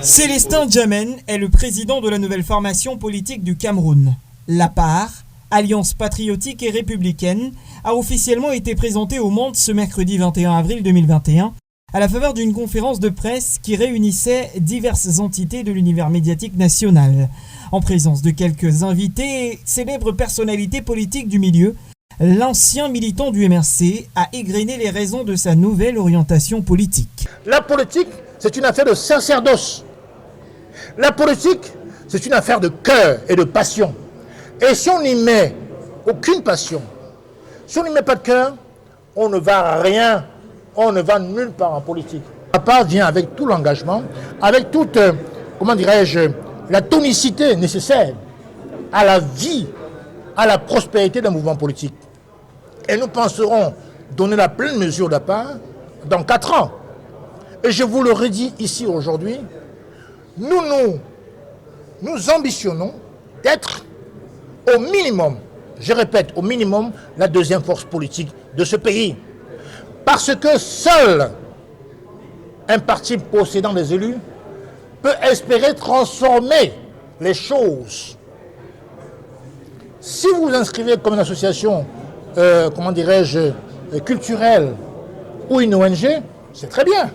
Célestin Djamen est le président de la nouvelle formation politique du Cameroun. L'APAR, Alliance patriotique et républicaine, a officiellement été présentée au monde ce mercredi 21 avril 2021 à la faveur d'une conférence de presse qui réunissait diverses entités de l'univers médiatique national. En présence de quelques invités et célèbres personnalités politiques du milieu, l'ancien militant du MRC a égrené les raisons de sa nouvelle orientation politique. La politique, c'est une affaire de sacerdoce. La politique, c'est une affaire de cœur et de passion. Et si on n'y met aucune passion, si on n'y met pas de cœur, on ne va rien, on ne va nulle part en politique. La part vient avec tout l'engagement, avec toute, la tonicité nécessaire à la vie, à la prospérité d'un mouvement politique. Et nous penserons donner la pleine mesure de la part dans 4 ans. Et je vous le redis ici aujourd'hui, nous ambitionnons d'être au minimum, je répète, au minimum, la deuxième force politique de ce pays. Parce que seul un parti possédant des élus peut espérer transformer les choses. Si vous vous inscrivez comme une association, culturelle ou une ONG, c'est très bien.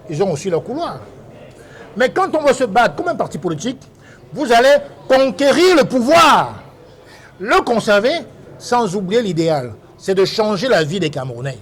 Ils ont aussi leur couloir. Mais quand on va se battre comme un parti politique, vous allez conquérir le pouvoir. Le conserver sans oublier l'idéal. C'est de changer la vie des Camerounais.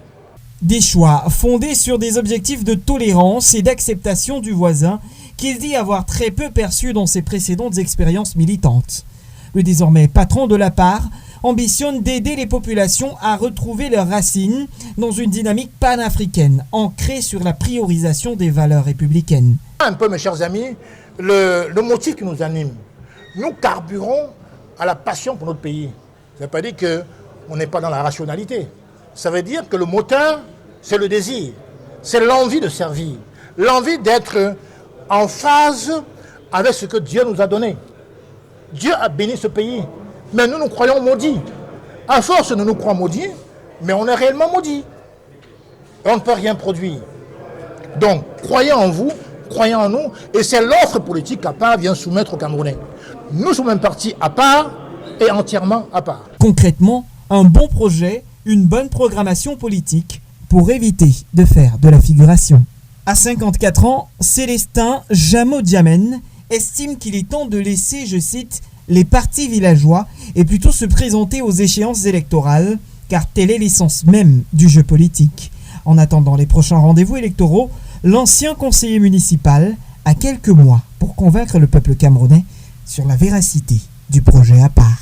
Des choix fondés sur des objectifs de tolérance et d'acceptation du voisin qu'il dit avoir très peu perçus dans ses précédentes expériences militantes. Le désormais patron de l'APAR ambitionne d'aider les populations à retrouver leurs racines dans une dynamique panafricaine ancrée sur la priorisation des valeurs républicaines. Un peu, mes chers amis, le motif qui nous anime. Nous carburons à la passion pour notre pays. Ça ne veut pas dire qu'on n'est pas dans la rationalité. Ça veut dire que le moteur, c'est le désir, c'est l'envie de servir, l'envie d'être en phase avec ce que Dieu nous a donné. Dieu a béni ce pays, mais nous croyons maudits. À force, nous croyons maudits, mais on est réellement maudits. Et on ne peut rien produire. Donc, croyez en vous, croyez en nous, et c'est l'offre politique qu'APAR vient soumettre aux Camerounais. Nous sommes un parti à part et entièrement à part. Concrètement, un bon projet, une bonne programmation politique pour éviter de faire de la figuration. À 54 ans, Célestin Djamen estime qu'il est temps de laisser, je cite, les partis villageois et plutôt se présenter aux échéances électorales, car telle est l'essence même du jeu politique. En attendant les prochains rendez-vous électoraux, l'ancien conseiller municipal a quelques mois pour convaincre le peuple camerounais sur la véracité du projet APAR.